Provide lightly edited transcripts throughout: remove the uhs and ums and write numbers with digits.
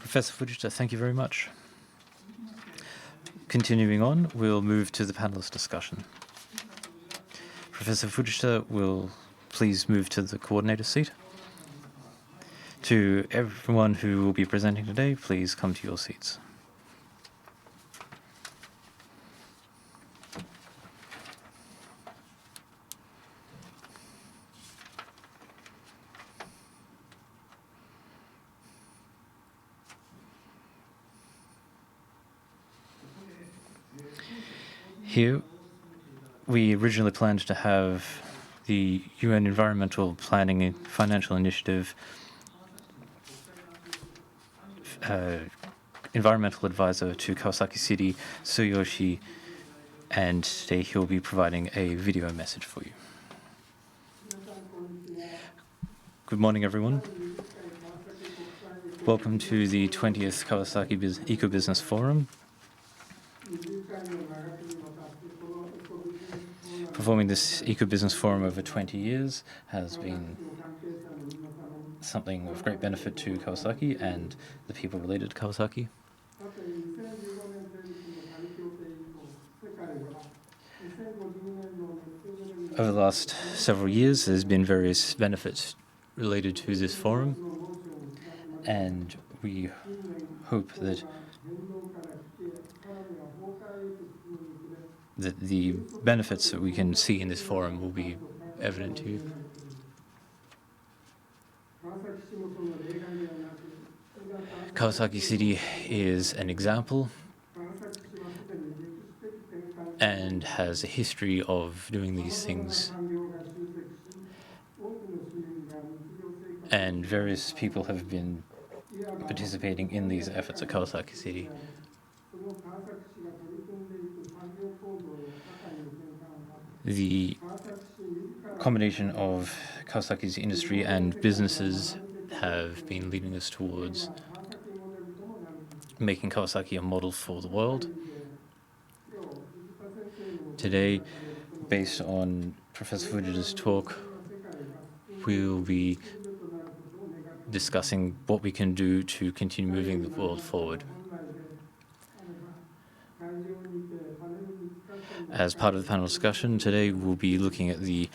Professor Fujita, thank you very much. Continuing on, we'll move to the panelist discussion. Professor Fujita will please move to the coordinator seat. To everyone who will be presenting today, please come to your seats. Here, we originally planned to have the UN Environmental Planning and Financial Initiative environmental advisor to Kawasaki City, Tsuyoshi, and today he'll be providing a video message for you. Good morning, everyone. Welcome to the 20th Kawasaki Eco-Business Forum. Performing this Eco-Business Forum over 20 years has been something of great benefit to Kawasaki and the people related to Kawasaki. Over the last several years, there's been various benefits related to this forum, and we hope that the benefits that we can see in this forum will be evident to you. Kawasaki City is an example and has a history of doing these things. And various people have been participating in these efforts at Kawasaki City. The combination of Kawasaki's industry and businesses have been leading us towards making Kawasaki a model for the world. Today, based on Professor Fujita's talk, we'll be discussing what we can do to continue moving the world forward. As part of the panel discussion, today we'll be looking at the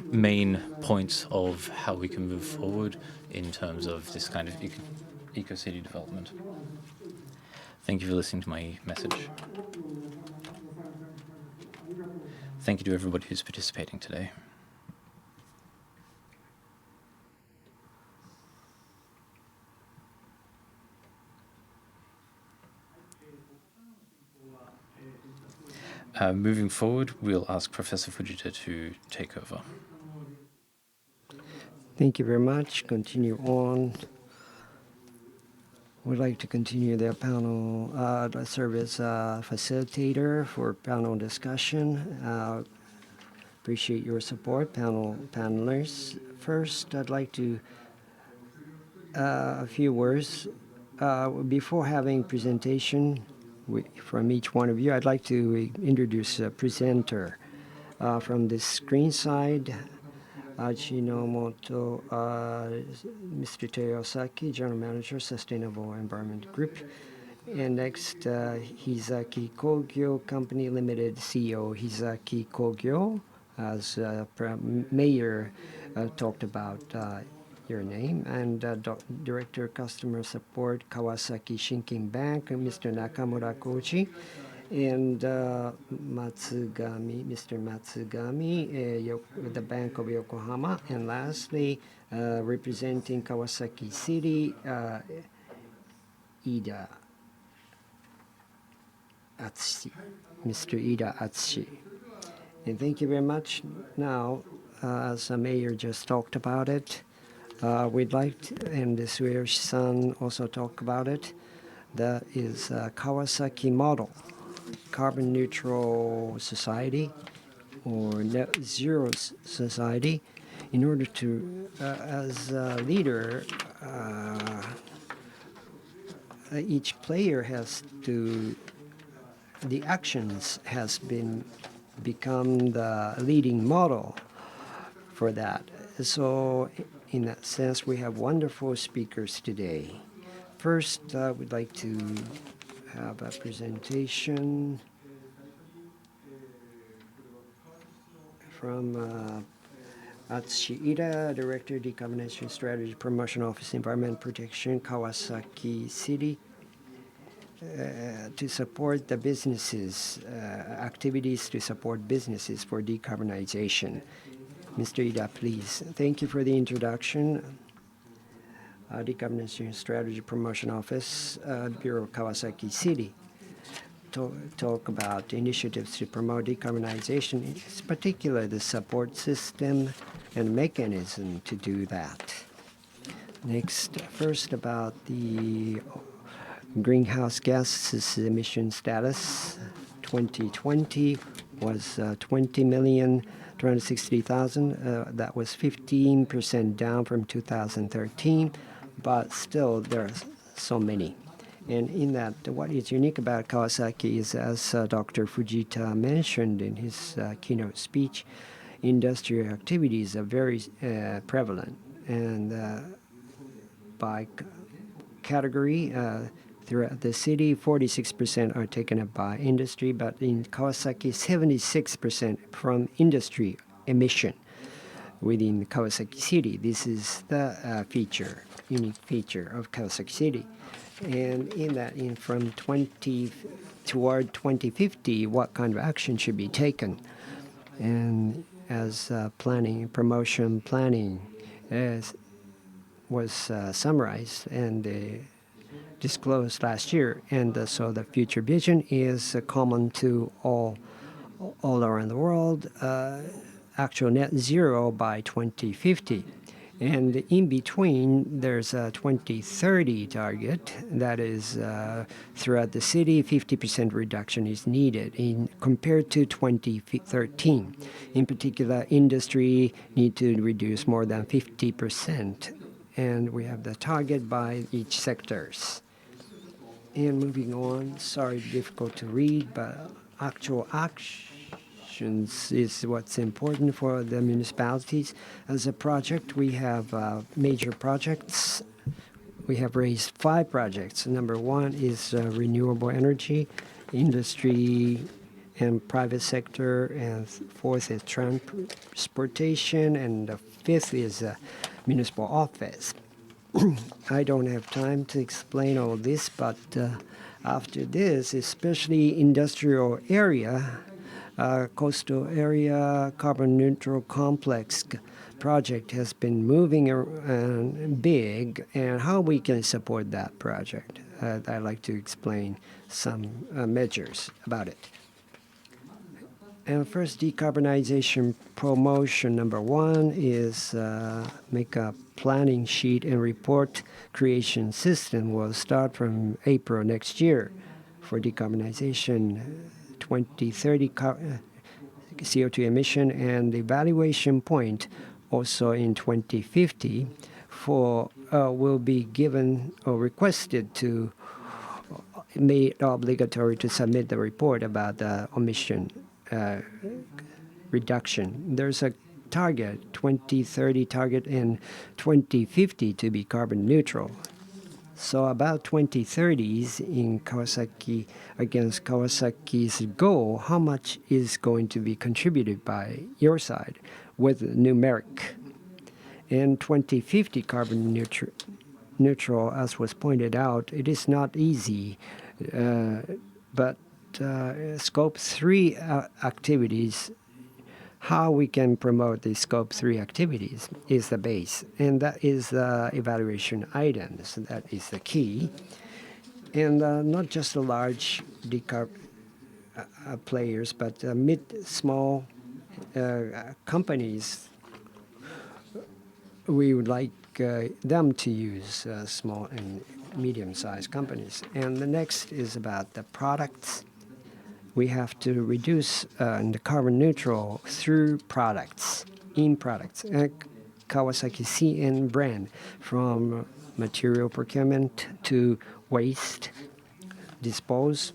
main points of how we can move forward in terms of this kind of eco-city development. Thank you for listening to my message. Thank you to everybody who's participating today. Moving forward, we'll ask Professor Fujita to take over. Thank you very much. Continue on. We'd like to continue the panel service facilitator for panel discussion. Appreciate your support, panelists. First, I'd like to a few words before having presentation from each one of you. I'd like to introduce a presenter from the screen side. Ajinomoto, Mr. Toyosaki, General Manager, Sustainable Environment Group. And next, Hizaki Kogyo Company Limited CEO, Hizaki Kogyo, as Mayor talked about your name, and Director Customer Support, Kawasaki Shinkin Bank, Mr. Nakamura Koji, and Matsugami, Mr. Matsugami, the Bank of Yokohama, and lastly, representing Kawasaki City, Ida Atsushi, Mr. Ida Atsushi. And thank you very much. Now, as the mayor just talked about it, we'd like to, and the Suyoshi-san also talked about it, that is Kawasaki model, carbon neutral society or net zero society. In order to, as a leader, each player has to, the actions has become the leading model for that. So in that sense, we have wonderful speakers today. First, we'd like to have a presentation from Atsushi Ida, Director, Decarbonization Strategy Promotion Office, Environment Protection, Kawasaki City, to support the businesses, activities to support businesses for decarbonization. Mr. Ida, please. Thank you for the introduction. Decarbonization Strategy Promotion Office, Bureau of Kawasaki City. Talk about initiatives to promote decarbonization, in particular the support system and mechanism to do that. Next, first about the greenhouse gases emission status. 2020 was 20,360,000. That was 15% down from 2013, but still there are so many. And in that, what is unique about Kawasaki is, as Dr. Fujita mentioned in his keynote speech, industrial activities are very prevalent. And by category, throughout the city, 46% are taken up by industry, but in Kawasaki, 76% from industry emission within Kawasaki City. This is the unique feature of Kawasaki City. And in that, from 20 toward 2050, what kind of action should be taken? And as promotion planning was summarized and disclosed last year, and so the future vision is common to all around the world, actual net zero by 2050. And in between, there's a 2030 target that is throughout the city, 50% reduction is needed compared to 2013. In particular, industry need to reduce more than 50%. And we have the target by each sectors. And moving on, sorry, difficult to read, but actual actions is what's important for the municipalities. As a project, we have major projects. We have raised 5 projects. Number 1 is renewable energy, industry and private sector, and 4th is transportation, and the 5th is municipal office. I don't have time to explain all this, but after this, especially industrial area, coastal area, carbon neutral complex project has been moving around big, and how we can support that project. I'd like to explain some measures about it. And first, decarbonization promotion number 1 is make a planning sheet and report creation system. Will start from April next year for decarbonization, 2030 CO2 emission, and the evaluation point also in 2050 will be given or requested to made obligatory to submit the report about the emission reduction. There's a target, 2030 target, and 2050 to be carbon neutral. So about 2030s in Kawasaki, against Kawasaki's goal, how much is going to be contributed by your side with numeric? And 2050 carbon neutral, as was pointed out, it is not easy, but Scope 3 activities, how we can promote the Scope 3 activities is the base. And that is the evaluation items. That is the key. And not just the large decarb players, but mid-small companies. We would like them to use small and medium-sized companies. And the next is about the products. We have to reduce the carbon neutral through products, in products. Kawasaki CN brand, from material procurement to waste, dispose,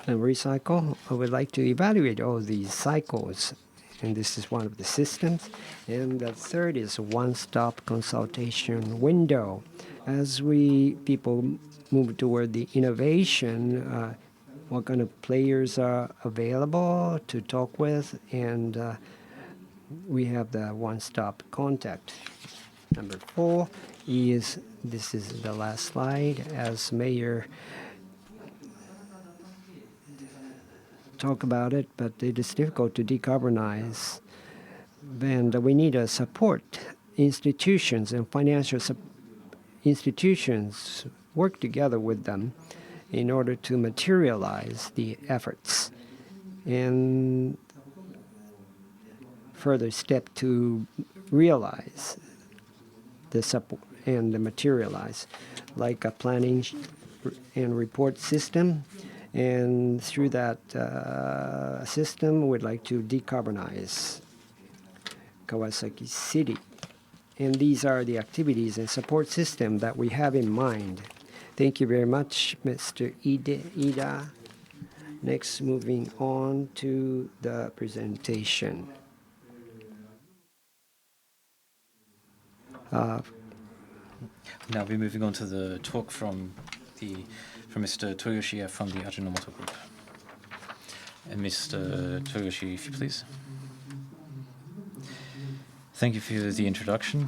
and recycle. I would like to evaluate all these cycles, and this is one of the systems. And the third is a one-stop consultation window. as people move toward the innovation, what kind of players are available to talk with, and we have the one-stop contact. Number 4 is, this is the last slide, as Mayor talk about it, but it is difficult to decarbonize. And we need to support institutions and financial institutions, work together with them in order to materialize the efforts. And further step to realize the support and the materialize, like a planning and report system. And through that system, we'd like to decarbonize Kawasaki City. And these are the activities and support system that we have in mind. Thank you very much, Mr. Ida. Next, moving on to the presentation. Now we'll be moving on to the talk from Mr. Toyoshi from the Ajinomoto Group. And Mr. Toyoshi, if you please. Thank you for the introduction.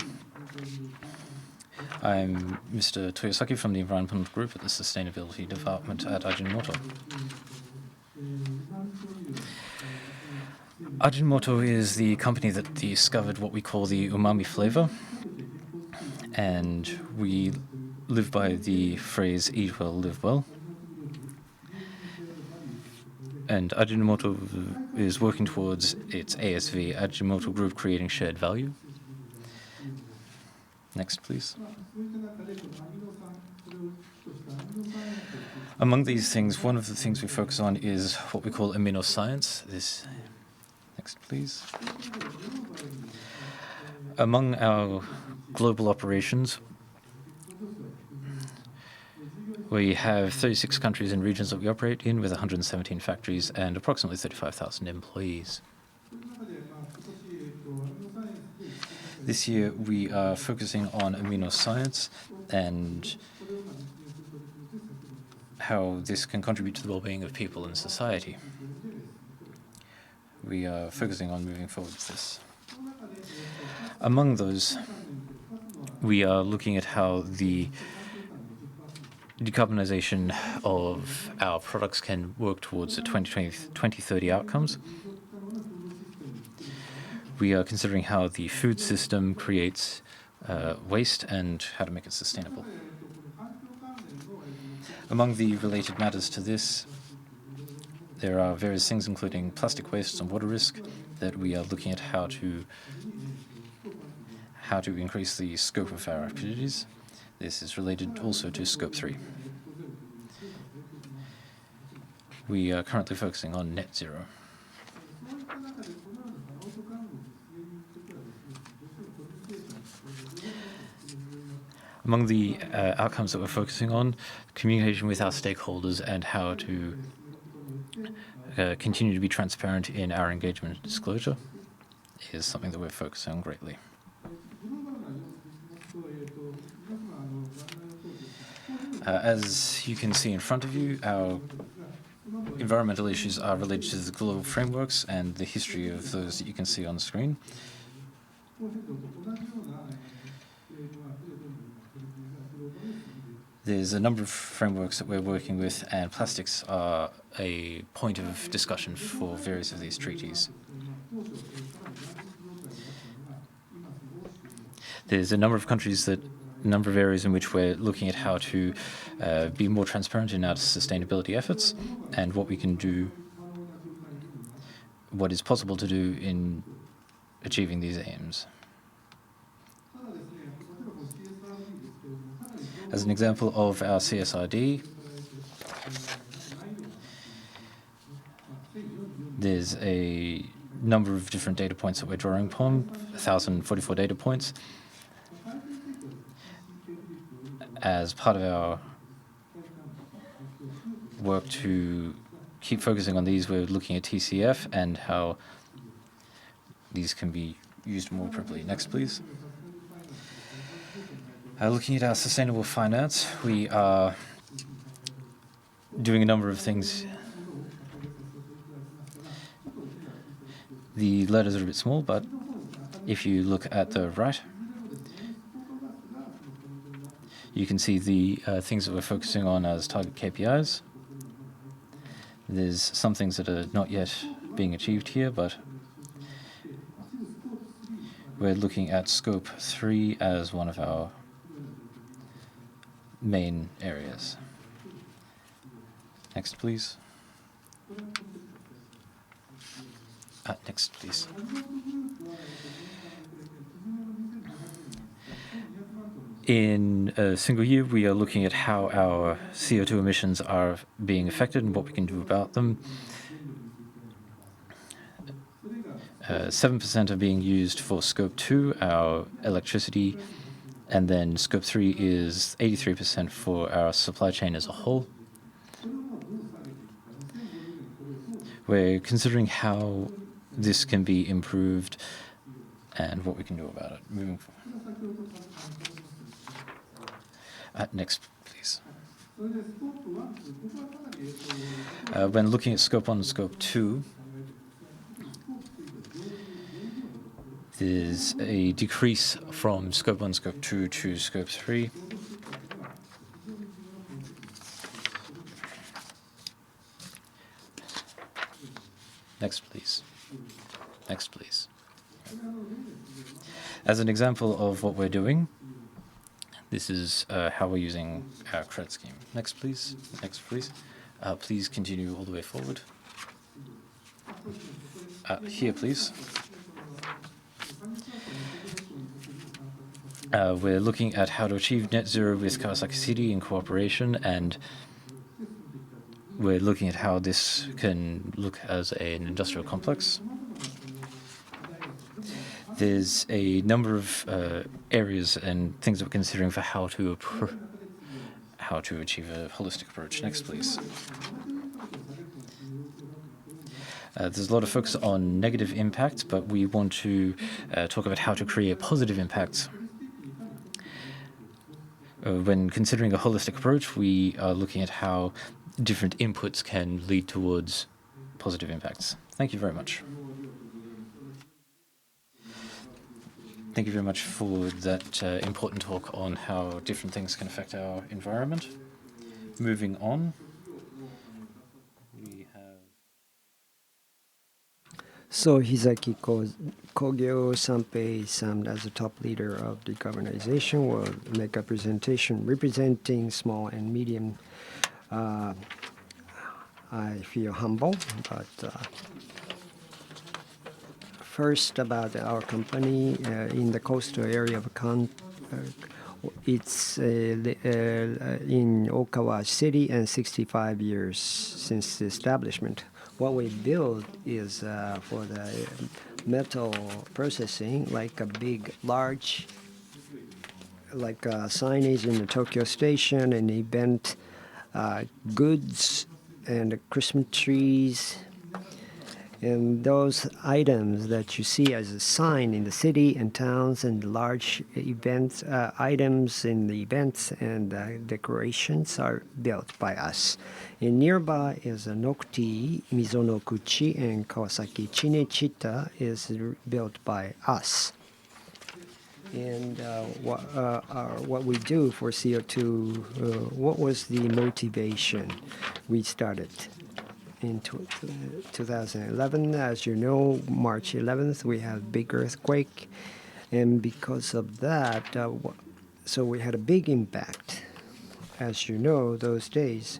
I'm Mr. Toyosaki from the Environmental Group at the Sustainability Department at Ajinomoto. Ajinomoto is the company that discovered what we call the umami flavor, and we live by the phrase eat well, live well. And Ajinomoto is working towards its ASV, Ajinomoto Group Creating Shared Value. Next, please. Among these things, one of the things we focus on is what we call amino science. Next, please. Among our global operations, we have 36 countries and regions that we operate in, with 117 factories and approximately 35,000 employees. This year, we are focusing on amino science and how this can contribute to the well-being of people and society. We are focusing on moving forward with this. Among those, we are looking at how the decarbonization of our products can work towards the 2030 outcomes. We are considering how the food system creates waste and how to make it sustainable. Among the related matters to this, there are various things, including plastic waste and water risk, that we are looking at how to increase the scope of our activities. This is related also to Scope 3. We are currently focusing on net zero. Among the outcomes that we're focusing on, communication with our stakeholders and how to continue to be transparent in our engagement and disclosure is something that we're focusing on greatly. As you can see in front of you, our environmental issues are related to the global frameworks and the history of those that you can see on the screen. There's a number of frameworks that we're working with, and plastics are a point of discussion for various of these treaties. There's a number of areas in which we're looking at how to be more transparent in our sustainability efforts and what we can do, what is possible to do in achieving these aims. As an example of our CSRD, there's a number of different data points that we're drawing upon, 1,044 data points. As part of our work to keep focusing on these, we're looking at TCF and how these can be used more appropriately. Next, please. Looking at our sustainable finance, we are doing a number of things. The letters are a bit small, but if you look at the right, you can see the things that we're focusing on as target KPIs. There's some things that are not yet being achieved here, but we're looking at Scope 3 as one of our main areas. Next, please. Next, please. In a single year, we are looking at how our CO2 emissions are being affected and what we can do about them. 7% are being used for Scope 2, our electricity, and then Scope 3 is 83% for our supply chain as a whole. We're considering how this can be improved and what we can do about it moving forward. Next, please. When looking at Scope 1 and Scope 2, there's a decrease from Scope 1, Scope 2 to Scope 3. Next, please. Next, please. As an example of what we're doing, this is how we're using our credit scheme. Next, please. Next, please. Please continue all the way forward. Here, please. We're looking at how to achieve net zero with Kawasaki City in cooperation, and we're looking at how this can look as an industrial complex. There's a number of areas and things that we're considering for how to achieve a holistic approach. Next, please. There's a lot of focus on negative impact, but we want to talk about how to create positive impacts. When considering a holistic approach, we are looking at how different inputs can lead towards positive impacts. Thank you very much. Thank you very much for that important talk on how different things can affect our environment. Moving on, we have... So Hizaki Kogyo Sanpei-san, as the top leader of decarbonization, will make a presentation representing small and medium. I feel humble, but first about our company in the coastal area of it's in Okawa City and 65 years since the establishment. What we build is for the metal processing, like a big, large, like signage in the Tokyo Station, an event, goods, and Christmas trees. And those items that you see as a sign in the city and towns and large events, items in the events and decorations are built by us. And nearby is Nokti, Mizonokuchi, and Kawasaki Chinechita is built by us. And what we do for CO2, what was the motivation we started? In 2011, as you know, March 11th, we had a big earthquake. And because of that, so we had a big impact. As you know, those days,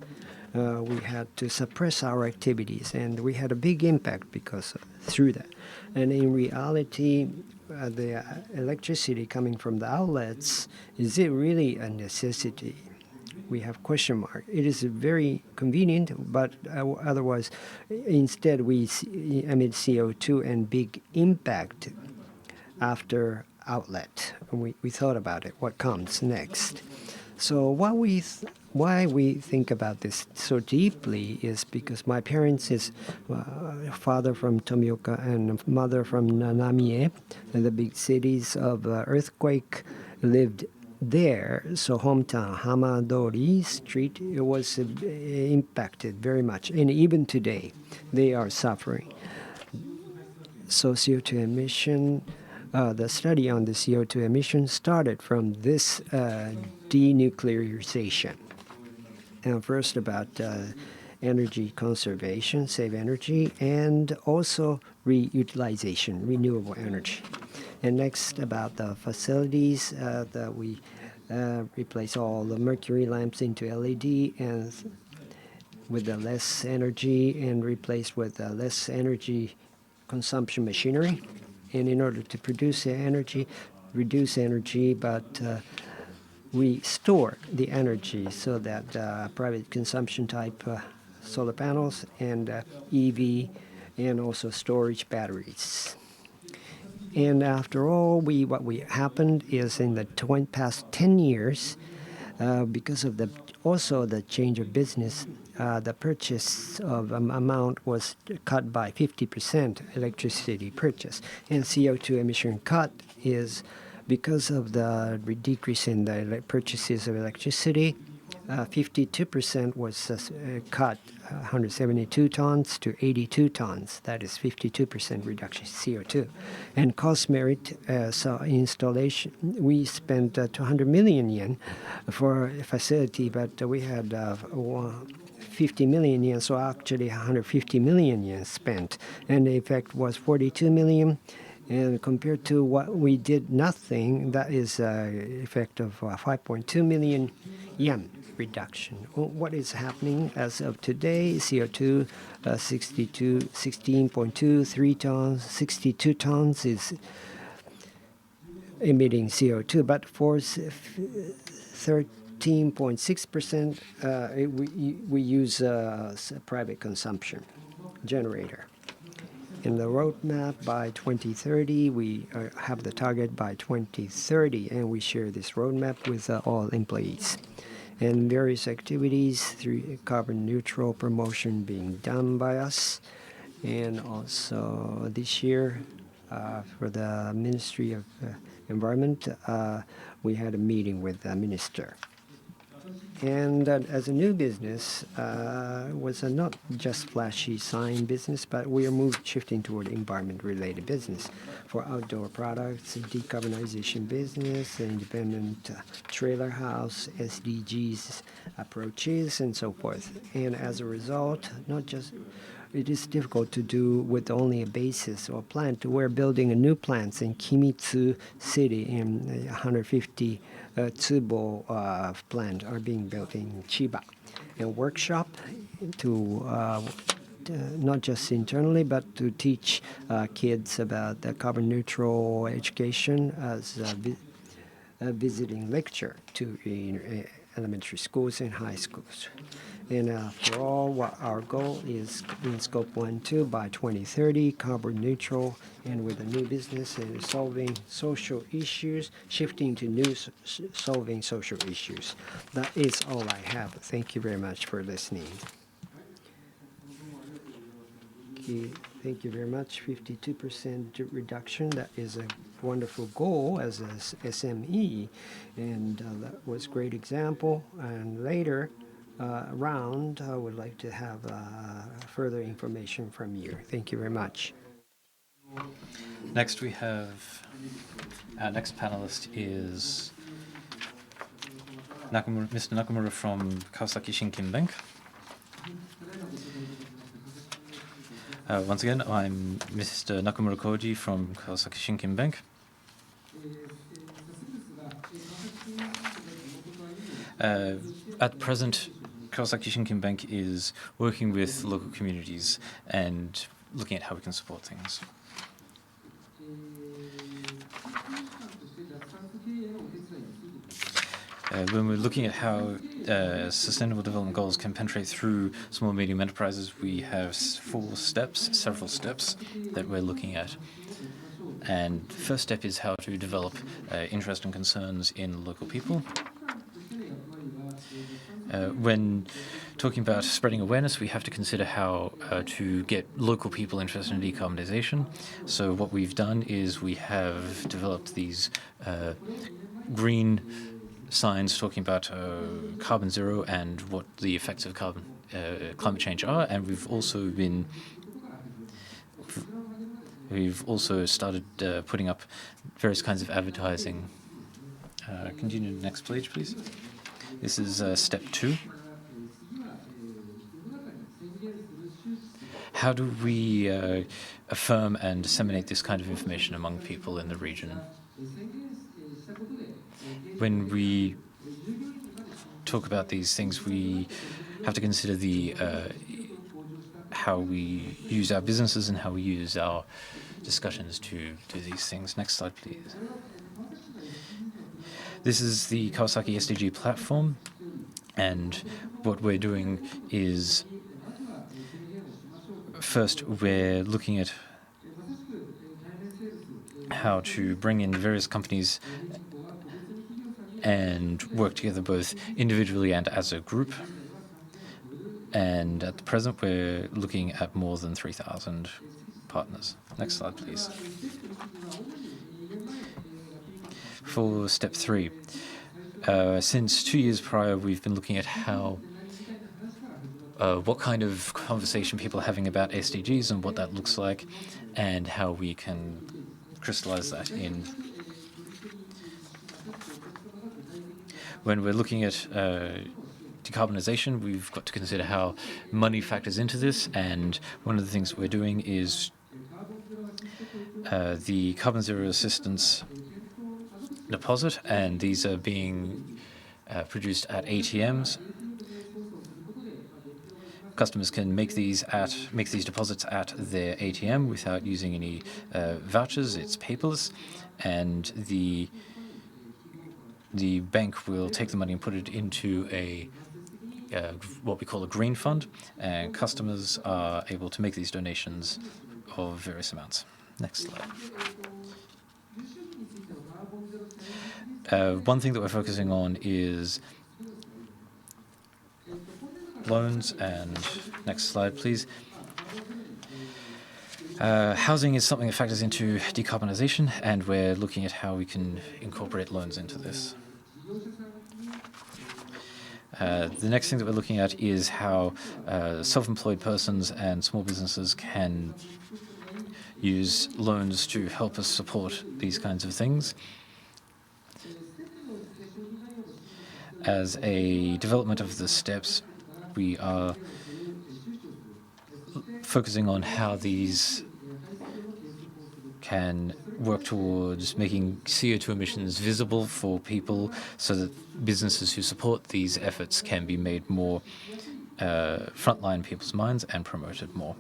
we had to suppress our activities. And we had a big impact through that. And in reality, the electricity coming from the outlets, is it really a necessity? We have question mark. It is very convenient, but otherwise, instead we emit CO2 and big impact after outlet. We thought about it. What comes next? So why we think about this so deeply is because my parents is father from Tomioka and mother from Nanamie, the big cities of earthquake, lived there, so hometown Hamadori Street, it was impacted very much, and even today, they are suffering. So CO2 emission, the study on the CO2 emission started from this denuclearization. And first about energy conservation, save energy, and also reutilization, renewable energy. And next about the facilities that we replace all the mercury lamps into LED and with the less energy and replace with less energy consumption machinery. And in order to produce the energy, reduce energy, but we store the energy so that private consumption type solar panels and EV and also storage batteries. And after all, what happened is in the past 10 years, because of also the change of business, the purchase of amount was cut by 50% electricity purchase. And CO2 emission cut is because of the decrease in the purchases of electricity. 52% was cut, 172 tons to 82 tons. That is 52% reduction in CO2. And cost merit, so installation, we spent 200 million yen for a facility, but we had 50 million yen, so actually 150 million yen spent. And the effect was 42 million. And compared to what we did nothing, that is an effect of 5.2 million yen reduction. What is happening as of today? CO2, 16.23 tons, 62 tons is emitting CO2, but for 13.6%, we use private consumption generator. In the roadmap by 2030, we have the target by 2030, and we share this roadmap with all employees. And various activities through carbon neutral promotion being done by us. And also this year, for the Ministry of Environment, we had a meeting with the minister. And as a new business, was not just flashy sign business, but we are shifting toward environment-related business for outdoor products, decarbonization business, independent trailer house, SDGs approaches, and so forth. And as a result, it is difficult to do with only a basis or plant. We're building a new plant in Kimitsu City in 150 tsubo plant are being built in Chiba. A workshop to not just internally, but to teach kids about the carbon neutral education as a visiting lecture to elementary schools and high schools. And after all, what our goal is in Scope 1, 2 by 2030, carbon neutral, and with a new business and solving social issues, shifting to solving social issues. That is all I have. Thank you very much for listening. Okay, thank you very much. 52% reduction. That is a wonderful goal as a SME, and that was a great example. And later, round, I would like to have further information from you. Thank you very much. Next we have, our next panelist is Mr. Nakamura from Kawasaki Shinkin Bank. Once again, I'm Mr. Nakamura Koji from Kawasaki Shinkin Bank. At present, Kawasaki Shinkin Bank is working with local communities and looking at how we can support things. When we're looking at how Sustainable Development Goals can penetrate through small and medium enterprises, we have several steps that we're looking at. And first step is how to develop interest and concerns in local people. When talking about spreading awareness, we have to consider how to get local people interested in decarbonization. So what we've done is we have developed these green signs talking about carbon zero and what the effects of climate change are, and we've also started putting up various kinds of advertising. Continue to the next page, please. This is step 2. How do we affirm and disseminate this kind of information among people in the region? When we talk about these things, we have to consider how we use our businesses and how we use our discussions to do these things. Next slide, please. This is the Kawasaki SDG platform, and what we're doing is, first, we're looking at how to bring in various companies and work together both individually and as a group. And at the present, we're looking at more than 3,000 partners. Next slide, please. For step 3, since 2 years prior, we've been looking at what kind of conversation people are having about SDGs and what that looks like, and how we can crystallize that in. When we're looking at decarbonization, we've got to consider how money factors into this, and one of the things that we're doing is the carbon zero assistance deposit, and these are being produced at ATMs. Customers can make these deposits at their ATM without using any vouchers. It's paperless, and the bank will take the money and put it into what we call a green fund, and customers are able to make these donations of various amounts. Next slide. One thing that we're focusing on is loans, and next slide, please. Housing is something that factors into decarbonization, and we're looking at how we can incorporate loans into this. The next thing that we're looking at is how self-employed persons and small businesses can use loans to help us support these kinds of things. As a development of the steps, we are focusing on how these can work towards making CO2 emissions visible for people so that businesses who support these efforts can be made more frontline in people's minds and promoted more.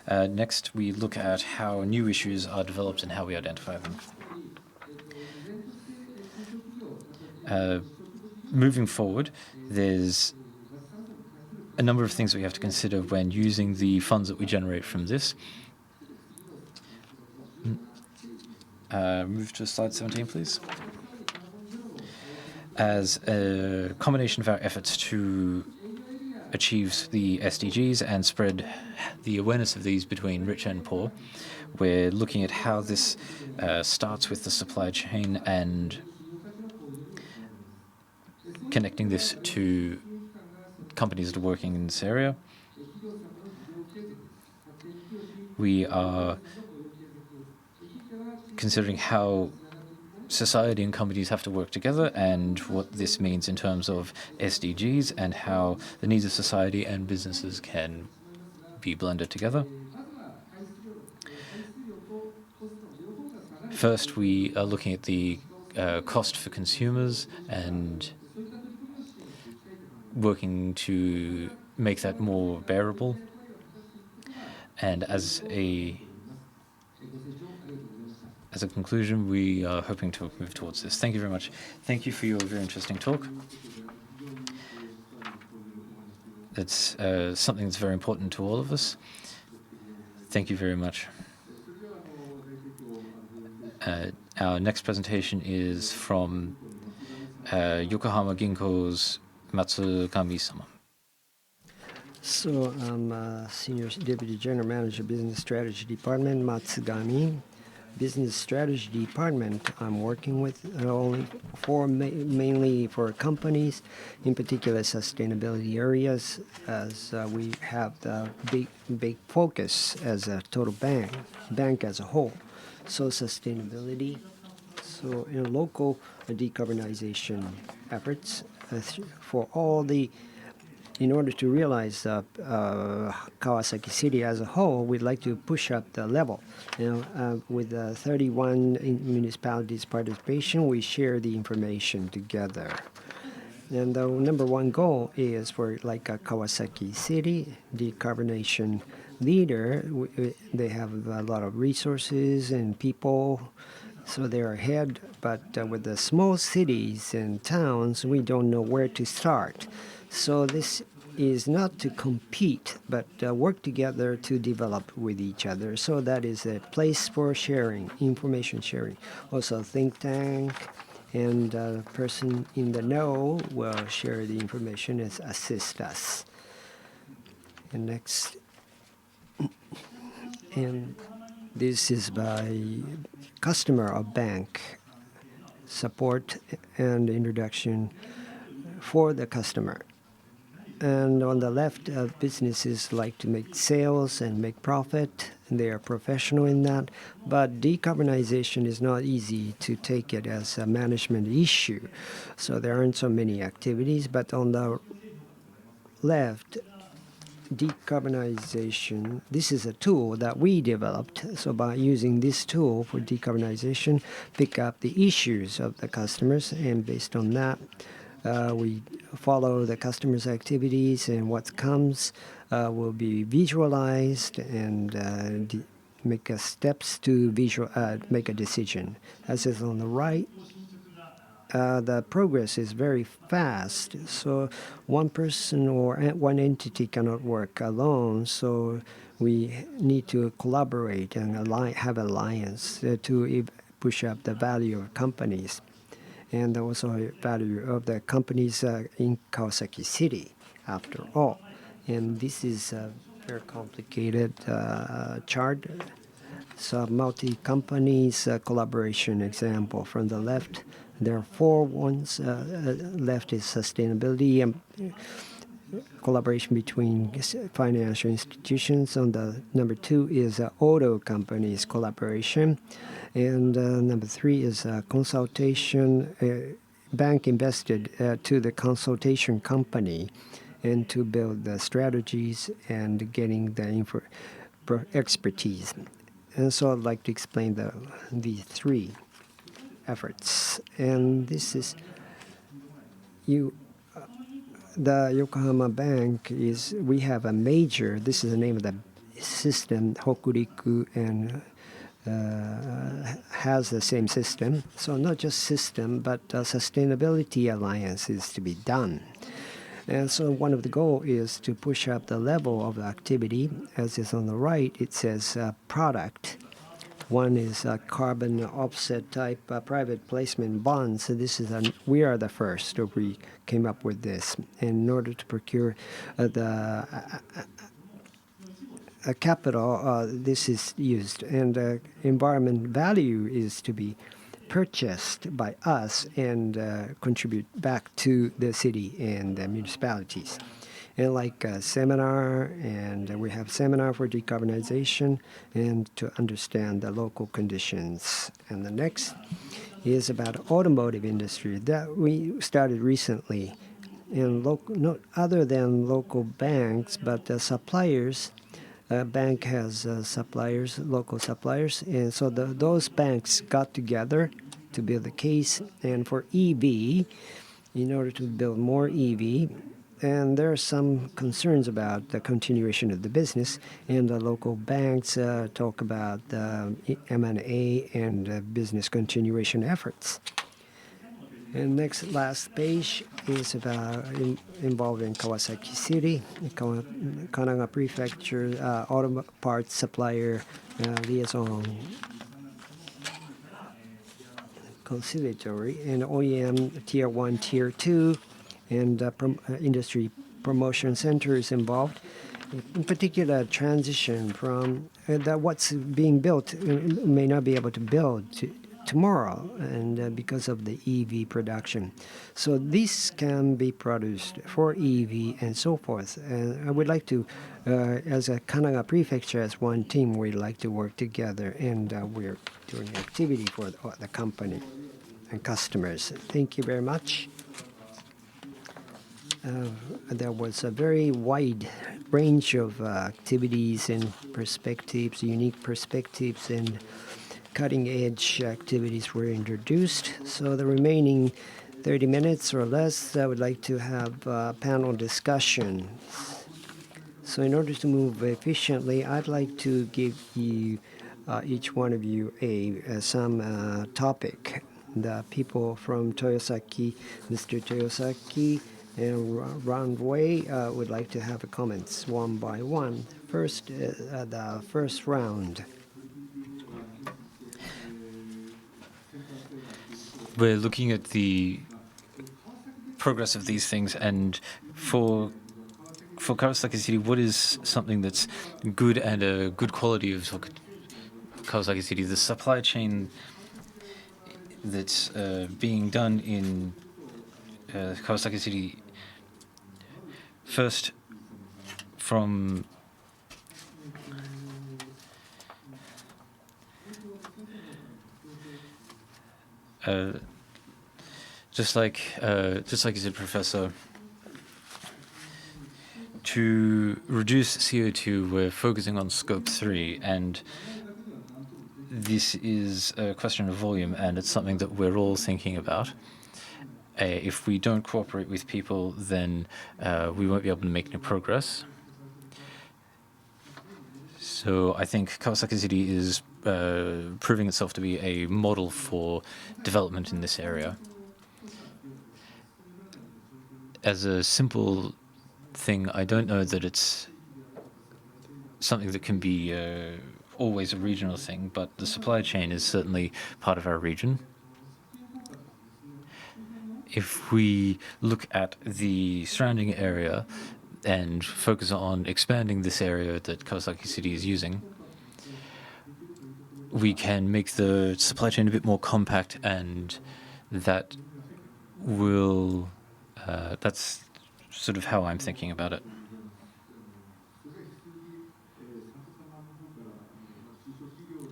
Next, we look at how new issues are developed and how we identify them. Moving forward, there's a number of things we have to consider when using the funds that we generate from this. Move to slide 17, please. As a combination of our efforts to achieve the SDGs and spread the awareness of these between rich and poor, we're looking at how this starts with the supply chain and connecting this to companies that are working in this area. We are considering how society and companies have to work together and what this means in terms of SDGs and how the needs of society and businesses can be blended together. First, we are looking at the cost for consumers and working to make that more bearable. And as a conclusion, we are hoping to move towards this. Thank you very much. Thank you for your very interesting talk. It's something that's very important to all of us. Thank you very much. Our next presentation is from Yokohama Ginko's Matsugami-sama. So I'm Senior Deputy General Manager, Business Strategy Department, Matsugami. Business Strategy Department I'm working with only mainly for companies, in particular sustainability areas, as we have the big focus as a total bank as a whole. So sustainability, so in local decarbonization efforts for all the in order to realize Kawasaki City as a whole, we'd like to push up the level. With 31 municipalities' participation, we share the information together. And the number one goal is for like a Kawasaki City decarbonization leader. They have a lot of resources and people, so they're ahead. But with the small cities and towns, we don't know where to start. So this is not to compete, but work together to develop with each other. So that is a place for sharing, information sharing. Also, think tank and person in the know will share the information and assist us. And next, and this is by customer of bank support and introduction for the customer. And on the left, businesses like to make sales and make profit, and they are professional in that. But decarbonization is not easy to take it as a management issue. So there aren't so many activities. But on the left, decarbonization, this is a tool that we developed. So by using this tool for decarbonization, pick up the issues of the customers, and based on that, we follow the customer's activities, and what comes will be visualized and make steps to make a decision. As is on the right, the progress is very fast. So one person or one entity cannot work alone. So we need to collaborate and have alliance to push up the value of companies, and also value of the companies in Kawasaki City, after all. And this is a very complicated chart. So multi-companies collaboration example from the left. There are four ones. Left is sustainability and collaboration between financial institutions. On the number two is auto companies collaboration. And number three is consultation. Bank invested to the consultation company and to build the strategies and getting the expertise. And so I'd like to explain the three efforts. And this is the Yokohama Bank we have a major, this is the name of the system, Hokuriku, and has the same system. So not just system, but sustainability alliance is to be done. And so one of the goals is to push up the level of activity. As is on the right, it says product. One is carbon offset type private placement bonds. So this is we are the first. We came up with this. And in order to procure the capital, this is used. And environment value is to be purchased by us and contribute back to the city and the municipalities. And like a seminar, and we have seminar for decarbonization and to understand the local conditions. And the next is about automotive industry that we started recently. And not other than local banks, but suppliers. Bank has suppliers, local suppliers, and so those banks got together to build a case. And for EV, in order to build more EV, and there are some concerns about the continuation of the business, and the local banks talk about M&A and business continuation efforts. And last page is about involving Kawasaki City, Kanagawa Prefecture, auto parts supplier liaison conciliatory, and OEM Tier 1, Tier 2, and industry promotion center is involved. in particular, transition from that what's being built may not be able to build tomorrow, and because of the EV production. So this can be produced for EV and so forth. And I would like to, as a Kanagawa Prefecture, as one team, we'd like to work together, and we're doing activity for the company and customers. Thank you very much. There was a very wide range of activities and perspectives, unique perspectives, and cutting-edge activities were introduced. So the remaining 30 minutes or less, I would like to have panel discussion. So in order to move efficiently, I'd like to give you, each one of you, some topic. The people from Toyosaki, Mr. Toyosaki, and Roundway would like to have comments one by one. First, the first round. We're looking at the progress of these things, and for Kawasaki City, what is something that's good and a good quality of Kawasaki City? The supply chain that's being done in Kawasaki City, first from just like you said, Professor, to reduce CO2, we're focusing on scope 3, and this is a question of volume, and it's something that we're all thinking about. If we don't cooperate with people, then we won't be able to make any progress. So I think Kawasaki City is proving itself to be a model for development in this area. As a simple thing, I don't know that it's something that can be always a regional thing, but the supply chain is certainly part of our region. If we look at the surrounding area and focus on expanding this area that Kawasaki City is using, we can make the supply chain a bit more compact, and that will that's sort of how I'm thinking about it.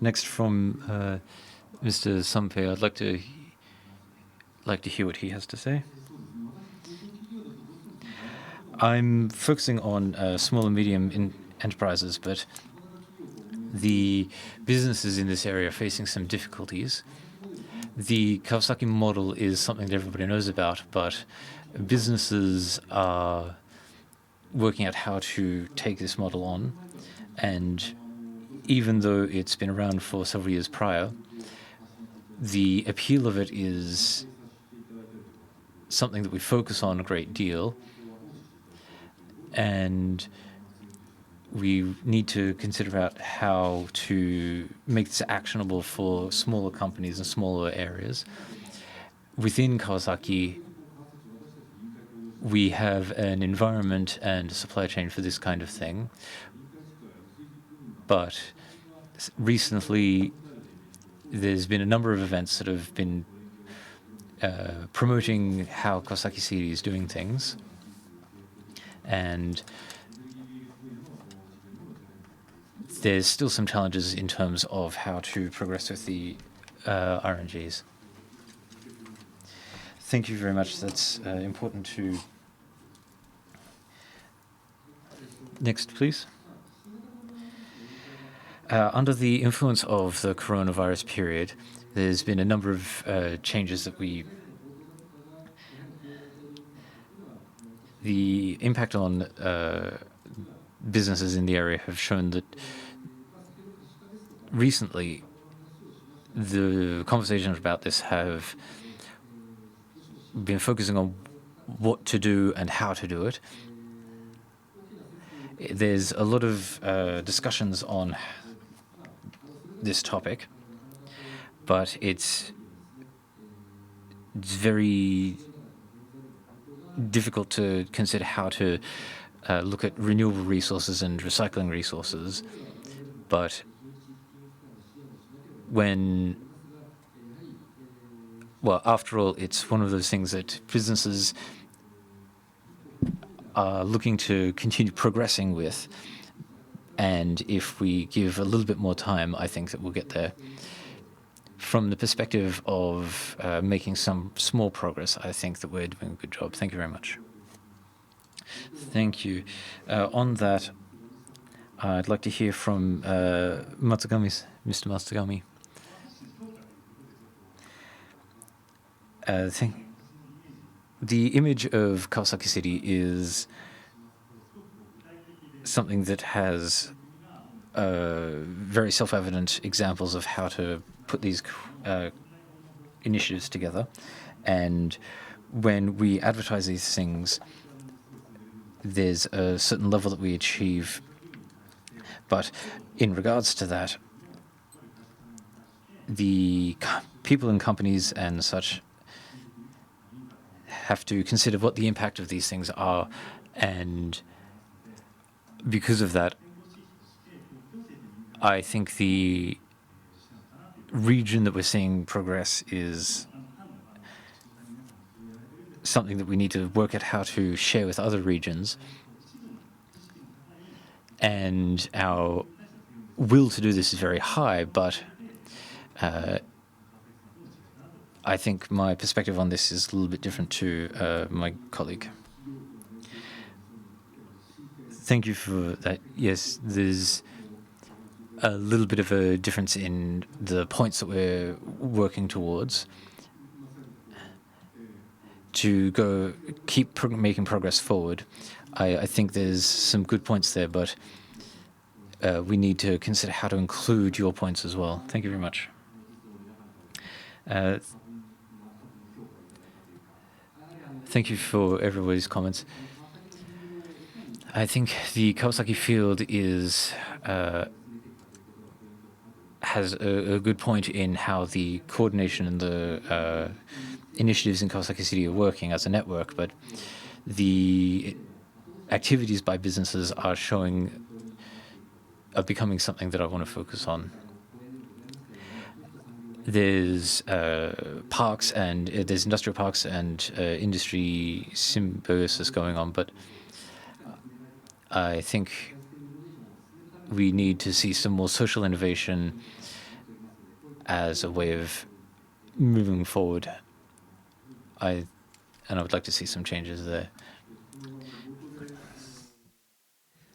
Next, from Mr. Sampei, I'd like to hear what he has to say. I'm focusing on small and medium enterprises, but the businesses in this area are facing some difficulties. The Kawasaki model is something that everybody knows about, but businesses are working out how to take this model on, and even though it's been around for several years prior, the appeal of it is something that we focus on a great deal, and we need to consider out how to make this actionable for smaller companies and smaller areas. Within Kawasaki, we have an environment and a supply chain for this kind of thing, but recently there's been a number of events that have been promoting how Kawasaki City is doing things, and there's still some challenges in terms of how to progress with the RNGs. Thank you very much. That's important to... Next, please. Under the influence of the coronavirus period, there's been a number of changes that the impact on businesses in the area have shown that recently the conversations about this have been focusing on what to do and how to do it. There's a lot of discussions on this topic, but it's very difficult to consider how to look at renewable resources and recycling resources, but after all, it's one of those things that businesses are looking to continue progressing with. And if we give a little bit more time, I think that we'll get there. From the perspective of making some small progress, I think that we're doing a good job. Thank you very much. Thank you. On that, I'd like to hear from Mr. Matsugami. The image of Kawasaki City is something that has very self-evident examples of how to put these initiatives together. And when we advertise these things, there's a certain level that we achieve. But in regards to that, the people in companies and such have to consider what the impact of these things are. And because of that, I think the region that we're seeing progress is something that we need to work at how to share with other regions. And our will to do this is very high, but I think my perspective on this is a little bit different to my colleague. Thank you for that. Yes, there's a little bit of a difference in the points that we're working towards to keep making progress forward. I think there's some good points there, but we need to consider how to include your points as well. Thank you very much. Thank you for everybody's comments. I think the Kawasaki field has a good point in how the coordination and the initiatives in Kawasaki City are working as a network, but the activities by businesses are becoming something that I want to focus on. There's parks and there's industrial parks and industry symbiosis going on, but I think we need to see some more social innovation as a way of moving forward. I would like to see some changes there.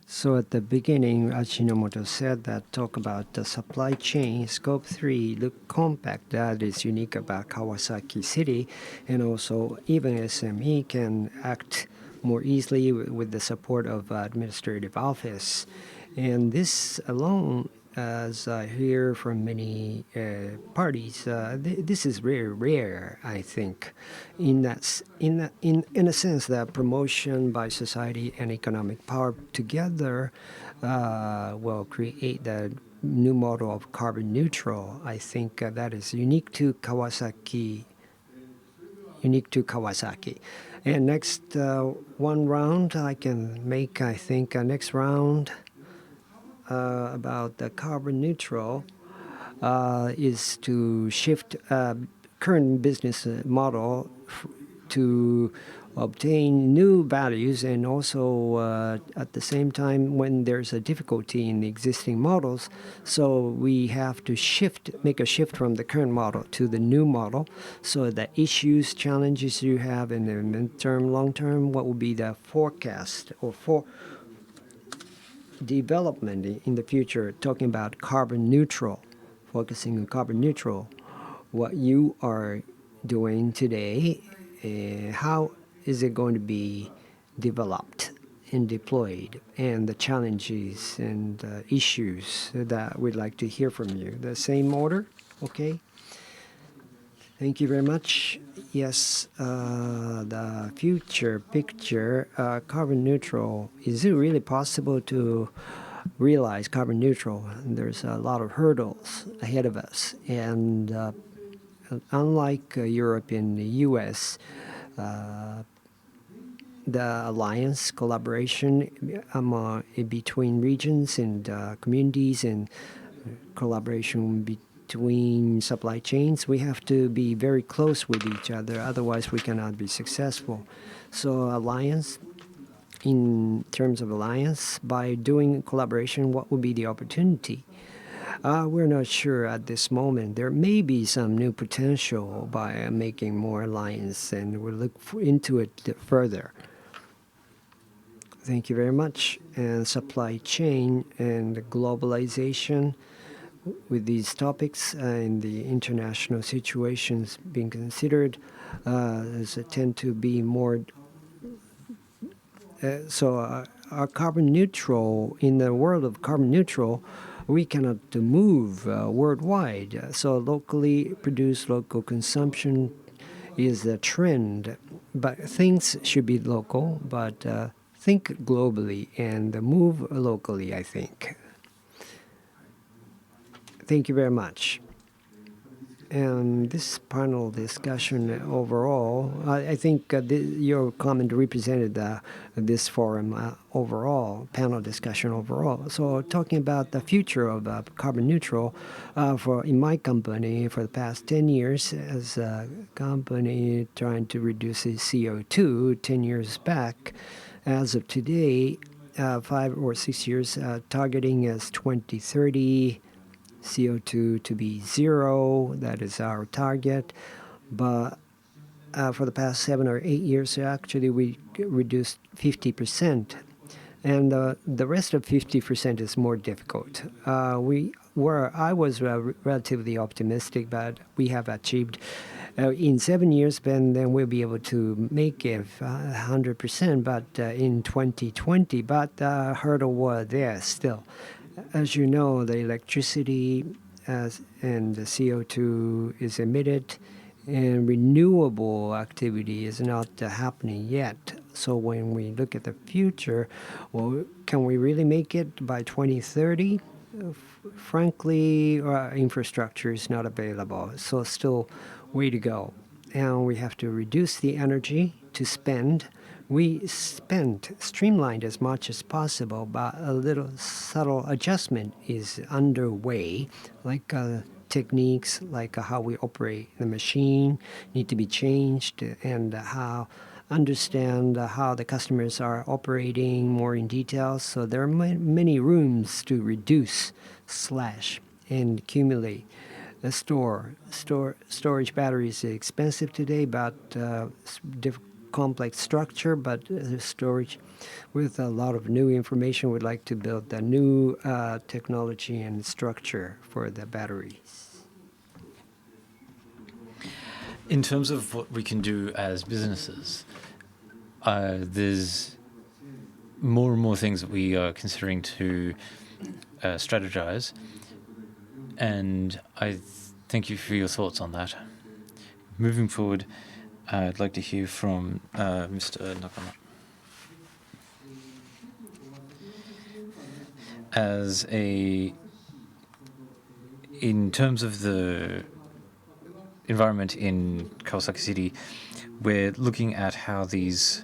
So at the beginning, Ajinomoto said that talk about the supply chain, scope 3, look compact. That is unique about Kawasaki City. And also even SME can act more easily with the support of administrative office. And this alone, as I hear from many parties, this is very rare, I think, in a sense that promotion by society and economic power together will create the new model of carbon neutral. I think that is unique to Kawasaki. And next one round, I can make, I think, next round about the carbon neutral is to shift current business model to obtain new values, and also at the same time when there's a difficulty in the existing models, so we have to make a shift from the current model to the new model. So the issues, challenges you have in the midterm, long term, what will be the forecast or for development in the future, talking about carbon neutral, focusing on carbon neutral, what you are doing today, how is it going to be developed and deployed, and the challenges and issues that we'd like to hear from you. The same order, okay? Thank you very much. Yes, the future picture, carbon neutral. Is it really possible to realize carbon neutral? There's a lot of hurdles ahead of us. And unlike Europe and the US, the alliance collaboration between regions and communities, and collaboration between supply chains. We have to be very close with each other, otherwise we cannot be successful. So alliance, in terms of alliance, by doing collaboration, what would be the opportunity? We're not sure at this moment. There may be some new potential by making more alliance, and we'll look into it further. Thank you very much. And supply chain and globalization, with these topics and the international situations being considered, tend to be more. Our carbon neutral, in the world of carbon neutral, we cannot move worldwide. So locally produced, local consumption is a trend. But things should be local, but think globally and move locally, I think. Thank you very much. And this panel discussion overall, I think your comment represented this forum overall, panel discussion overall. So talking about the future of carbon neutral, in my company for the past 10 years, as a company trying to reduce its CO2 10 years back, as of today, 5 or 6 years, targeting as 2030, CO2 to be zero. That is our target. But for the past 7 or 8 years, actually, we reduced 50%. And the rest of 50% is more difficult. I was relatively optimistic, but we have achieved in 7 years, then we'll be able to make it 100%, but in 2020, but the hurdle was there still. As you know, the electricity and the CO2 is emitted, and renewable activity is not happening yet. So when we look at the future, well, can we really make it by 2030? Frankly, infrastructure is not available, so still way to go. And we have to reduce the energy to spend. We streamlined as much as possible, but a little subtle adjustment is underway, like techniques, like how we operate the machine need to be changed, and understand how the customers are operating more in detail. So there are many rooms to reduce, slash, and accumulate. The storage batteries are expensive today, but complex structure, but storage with a lot of new information. We'd like to build a new technology and structure for the batteries. In terms of what we can do as businesses, there's more and more things that we are considering to strategize, and I thank you for your thoughts on that. Moving forward, I'd like to hear from Mr. Nakama. In terms of the environment in Kawasaki City, we're looking at how these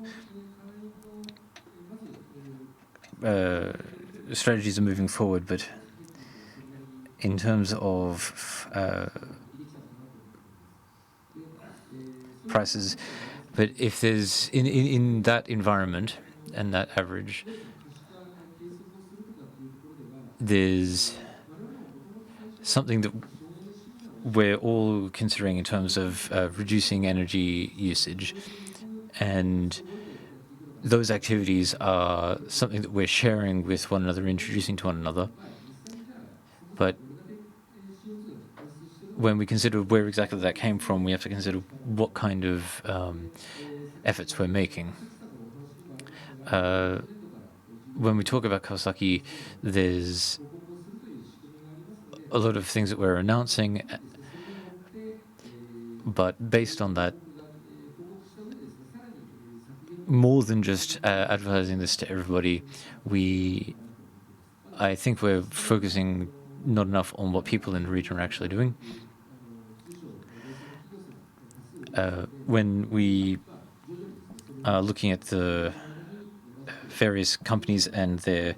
strategies are moving forward, but in terms of prices, but if there's in that environment and that average, there's something that we're all considering in terms of reducing energy usage, and those activities are something that we're sharing with one another, introducing to one another. But when we consider where exactly that came from, we have to consider what kind of efforts we're making. When we talk about Kawasaki, there's a lot of things that we're announcing, but based on that, more than just advertising this to everybody, I think we're focusing not enough on what people in the region are actually doing. When we looking at the various companies and their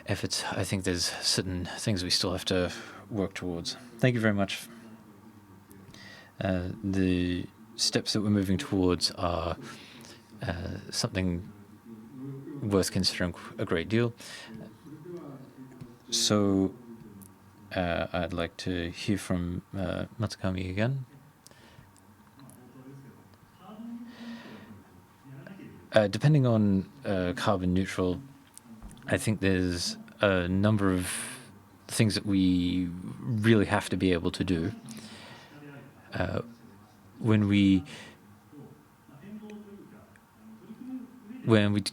efforts, I think there's certain things we still have to work towards. Thank you very much. The steps that we're moving towards are something worth considering a great deal. So I'd like to hear from Matsukami again. Depending on carbon neutral, I think there's a number of things that we really have to be able to do. When we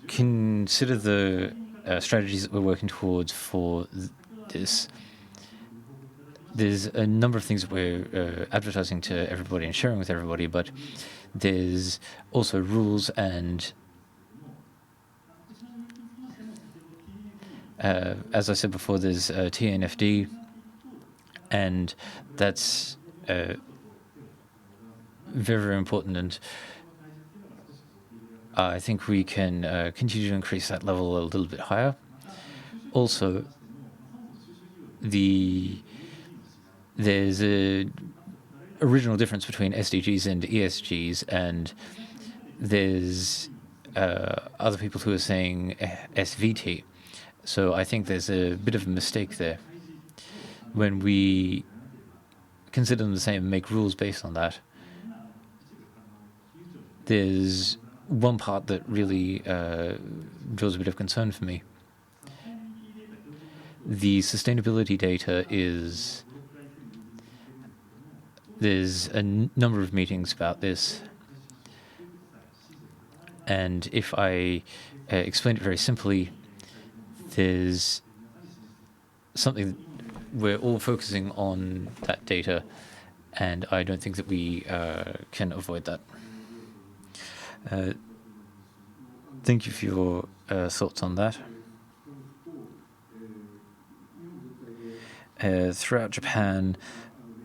consider the strategies that we're working towards for this, there's a number of things that we're advertising to everybody and sharing with everybody, but there's also rules and as I said before, there's TNFD, and that's very, very important, and I think we can continue to increase that level a little bit higher. Also, there's a original difference between SDGs and ESGs, and there's other people who are saying SVT. So I think there's a bit of a mistake there. When we consider them the same and make rules based on that, there's one part that really draws a bit of concern for me. The sustainability data there's a number of meetings about this, and if I explain it very simply, there's something we're all focusing on that data, and I don't think that we can avoid that. Thank you for your thoughts on that. Throughout Japan,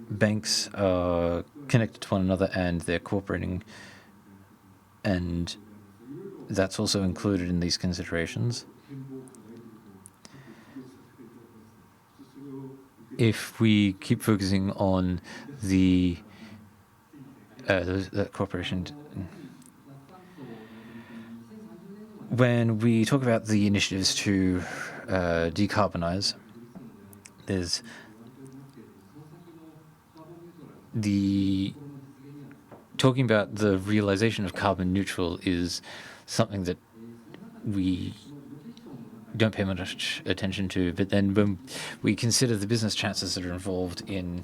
banks are connected to one another and they're cooperating, and that's also included in these considerations. If we keep focusing on the cooperation, when we talk about the initiatives to decarbonize, there's talking about the realization of carbon neutral is something that we don't pay much attention to, but then when we consider the business chances that are involved in...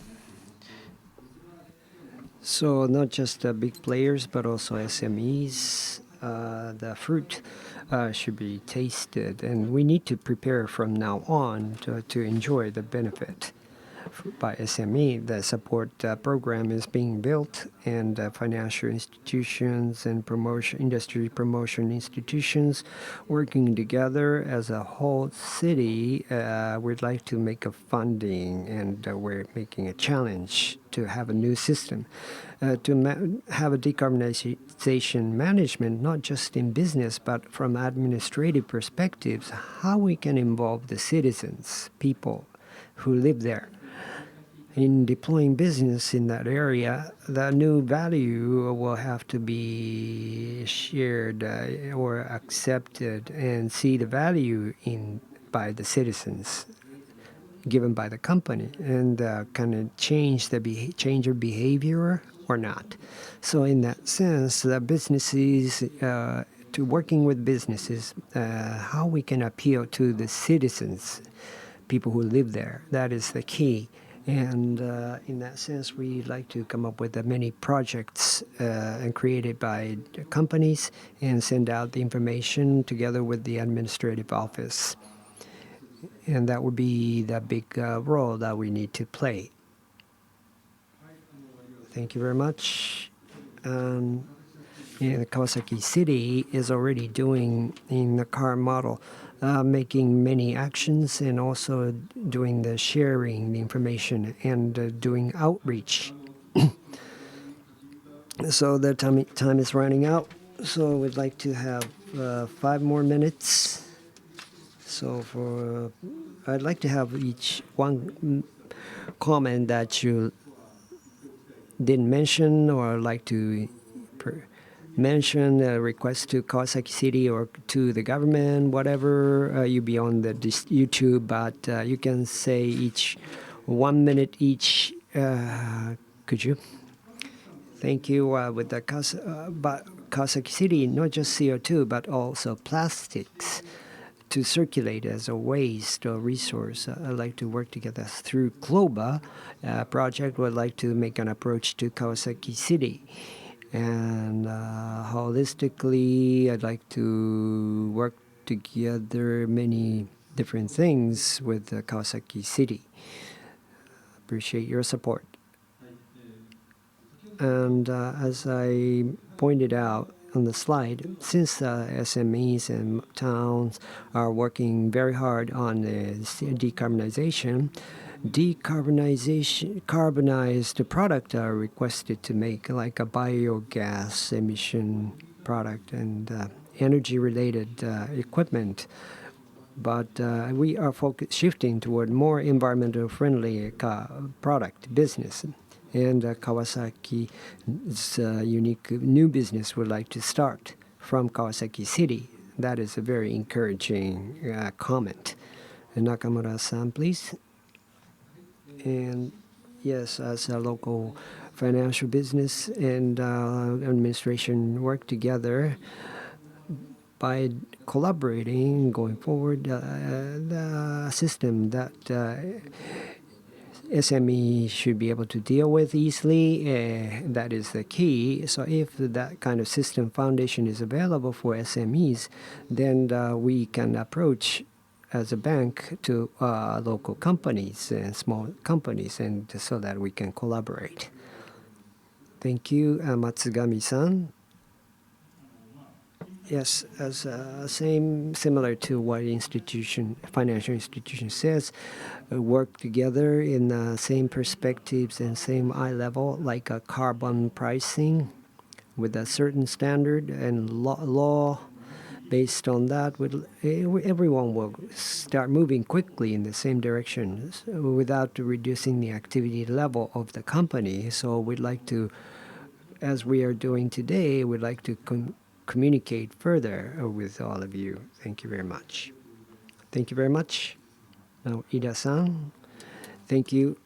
So not just the big players, but also SMEs, the fruit should be tasted, and we need to prepare from now on to enjoy the benefit by SME. The support program is being built, and financial institutions and industry promotion institutions working together as a whole city. We'd like to make a funding, and we're making a challenge to have a new system to have a decarbonization management, not just in business, but from administrative perspectives, how we can involve the citizens, people who live there. In deploying business in that area, the new value will have to be shared or accepted and see the value by the citizens given by the company, and kind of change your behavior or not. So in that sense, the businesses, to working with businesses, how we can appeal to the citizens, people who live there, that is the key. And in that sense, we like to come up with many projects and created by companies and send out the information together with the administrative office. And that would be the big role that we need to play. Thank you very much. Kawasaki City is already doing in the car model, making many actions and also doing the sharing the information and doing outreach. So the time is running out. So we'd like to have 5 more minutes. So I'd like to have each one comment that you didn't mention or like to mention a request to Kawasaki City or to the government, whatever. You be on the YouTube, but you can say each 1 minute each. Could you? Thank you. With the Kawasaki City, not just CO2, but also plastics to circulate as a waste or resource. I'd like to work together through CLOBA project. Would like to make an approach to Kawasaki City. And holistically, I'd like to work together many different things with Kawasaki City. Appreciate your support. And as I pointed out on the slide, since SMEs and towns are working very hard on decarbonization, carbonized product are requested to make, like a biogas emission product and energy-related equipment. But we are shifting toward more environmental friendly product business. And Kawasaki's unique new business would like to start from Kawasaki City. That is a very encouraging comment. Nakamura-san, please. And yes, as a local financial business and administration work together by collaborating going forward, the system that SME should be able to deal with easily, that is the key. So if that kind of system foundation is available for SMEs, then we can approach as a bank to local companies and small companies, and so that we can collaborate. Thank you, Matsugami-san. Yes, as similar to what financial institution says, work together in the same perspectives and same eye level, like a carbon pricing with a certain standard and law. Based on that, everyone will start moving quickly in the same direction without reducing the activity level of the company. So we'd like to, as we are doing today, we'd like to communicate further with all of you. Thank you very much. Thank you very much. Now, Ida-san, thank you.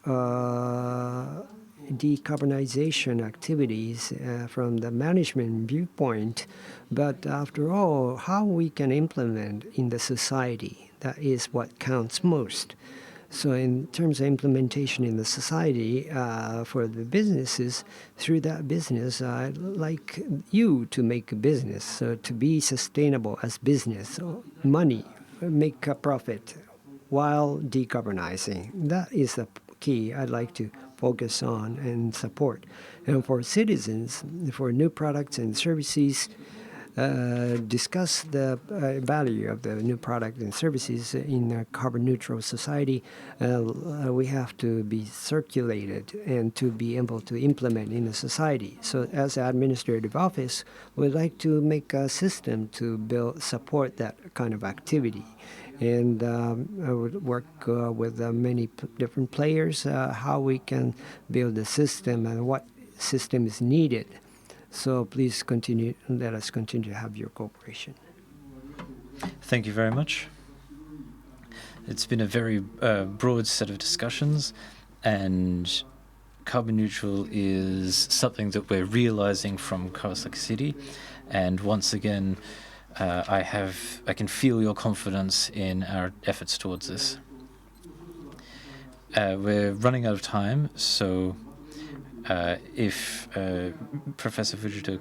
Decarbonization activities from the management viewpoint, but after all, how we can implement in the society, that is what counts most. So in terms of implementation in the society for the businesses, through that business, I'd like you to make a business, so to be sustainable as business, money, make a profit while decarbonizing. That is the key I'd like to focus on and support. And for citizens, for new products and services, discuss the value of the new product and services in a carbon neutral society. We have to be circulated and to be able to implement in the society. So as an administrative office, we'd like to make a system to support that kind of activity. And I would work with many different players, how we can build a system and what system is needed. So please continue, let us continue to have your cooperation. Thank you very much. It's been a very broad set of discussions, and carbon neutral is something that we're realizing from Kawasaki City. And once again, I can feel your confidence in our efforts towards this. We're running out of time, so if Professor Fujita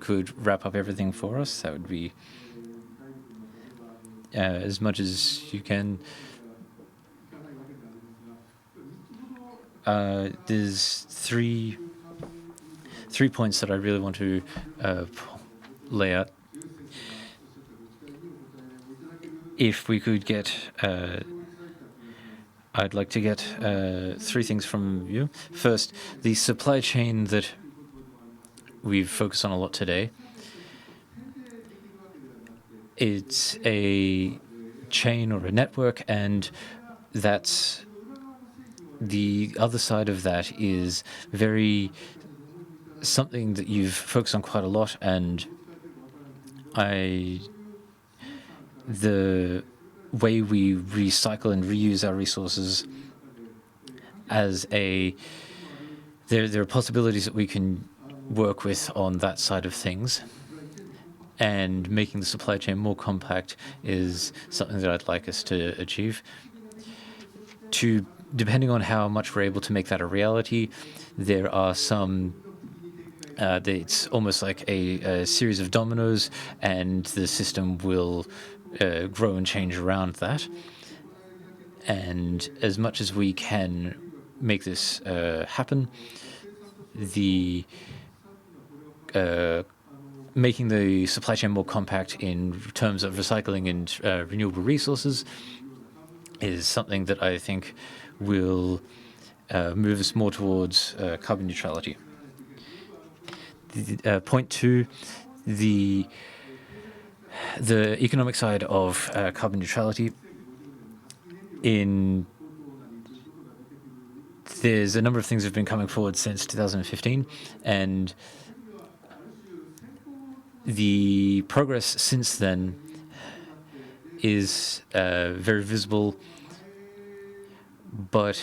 could wrap up everything for us, that would be as much as you can. There's three points that I really want to lay out. If we could get, I'd like to get 3 things from you. First, the supply chain that we've focused on a lot today. It's a chain or a network, and that's the other side of that is very something that you've focused on quite a lot, and the way we recycle and reuse our resources as there are possibilities that we can work with on that side of things, and making the supply chain more compact is something that I'd like us to achieve. Depending on how much we're able to make that a reality, there are some it's almost like a series of dominoes, and the system will grow and change around that. And as much as we can make this happen, making the supply chain more compact in terms of recycling and renewable resources is something that I think will move us more towards carbon neutrality. Point two, the economic side of carbon neutrality. There's a number of things that have been coming forward since 2015, and the progress since then is very visible, but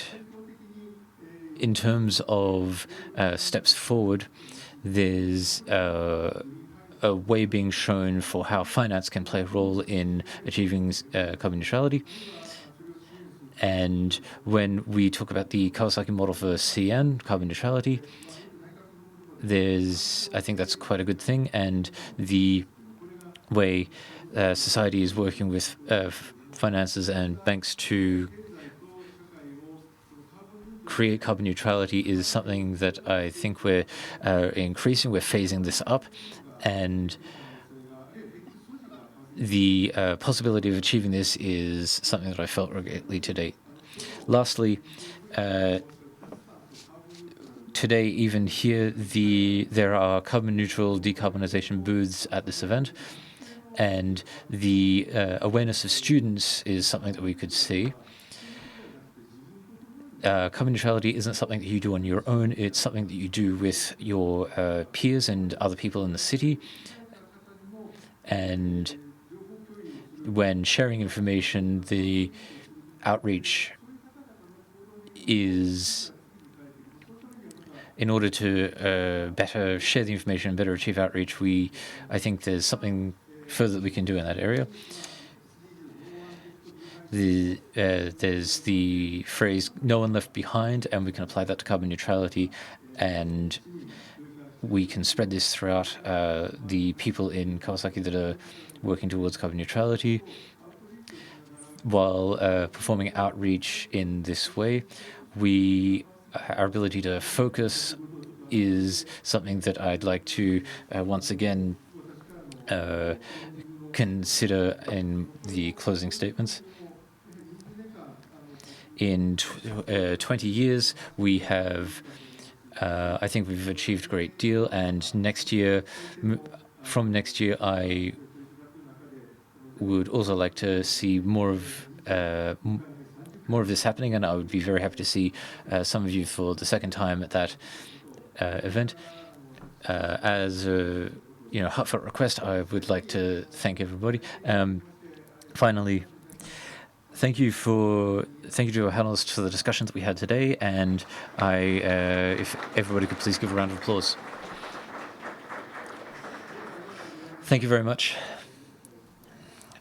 in terms of steps forward, there's a way being shown for how finance can play a role in achieving carbon neutrality. And when we talk about the Kawasaki model for CN, carbon neutrality, I think that's quite a good thing. And the way society is working with finances and banks to create carbon neutrality is something that I think we're increasing. We're phasing this up, and the possibility of achieving this is something that I felt regularly to date. Lastly, today, even here, there are carbon neutral decarbonization booths at this event, and the awareness of students is something that we could see. Carbon neutrality isn't something that you do on your own. It's something that you do with your peers and other people in the city. And when sharing information, the outreach is, in order to better share the information and better achieve outreach, I think there's something further that we can do in that area. There's the phrase "no one left behind," and we can apply that to carbon neutrality, and we can spread this throughout the people in Kawasaki that are working towards carbon neutrality. While performing outreach in this way, our ability to focus is something that I'd like to once again consider in the closing statements. In 20 years, we have, I think we've achieved a great deal, and from next year, I would also like to see more of this happening, and I would be very happy to see some of you for the second time at that event. As a heartfelt request, I would like to thank everybody. Finally, thank you to our panelists for the discussions that we had today, and if everybody could please give a round of applause. Thank you very much.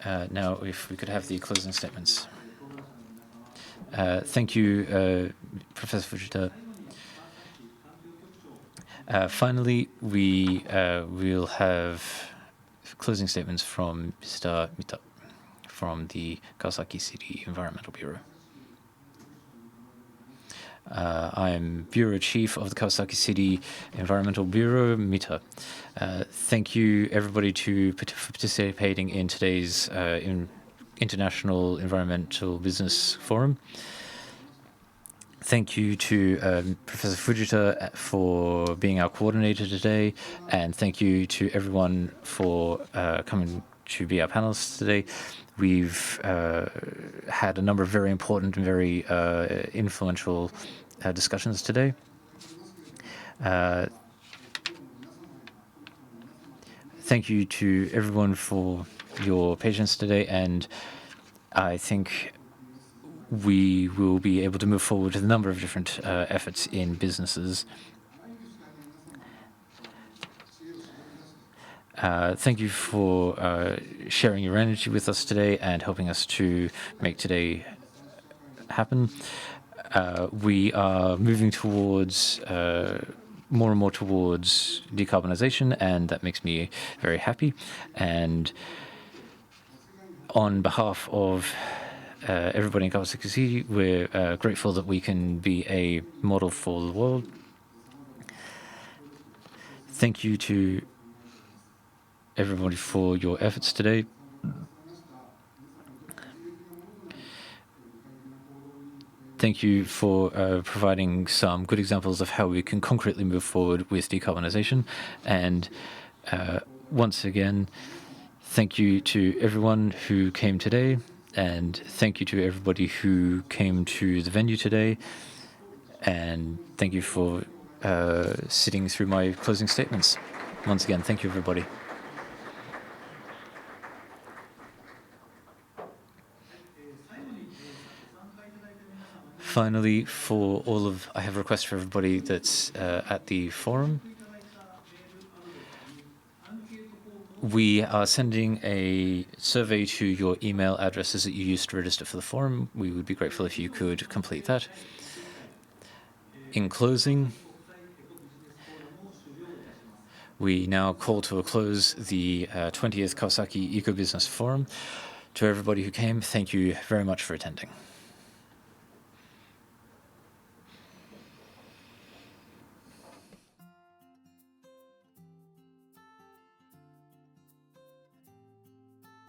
Now, if we could have the closing statements. Thank you, Professor Fujita. Finally, we'll have closing statements from Mr. Mita from the Kawasaki City Environmental Bureau. I'm Bureau Chief of the Kawasaki City Environmental Bureau, Mita. Thank you, everybody, for participating in today's International Environmental Business Forum. Thank you to Professor Fujita for being our coordinator today, and thank you to everyone for coming to be our panelists today. We've had a number of very important and very influential discussions today. Thank you to everyone for your patience today, and I think we will be able to move forward with a number of different efforts in businesses. Thank you for sharing your energy with us today and helping us to make today happen. We are moving towards more and more towards decarbonization, and that makes me very happy. And on behalf of everybody in Kawasaki City, we're grateful that we can be a model for the world. Thank you to everybody for your efforts today. Thank you for providing some good examples of how we can concretely move forward with decarbonization. And once again, thank you to everyone who came today. And thank you to everybody who came to the venue today. And thank you for sitting through my closing statements. Once again, thank you, everybody. Finally, I have a request for everybody that's at the forum. We are sending a survey to your email addresses that you used to register for the forum. We would be grateful if you could complete that. In closing, we now call to a close the 20th Kawasaki Eco-Business Forum. To everybody who came, thank you very much for attending.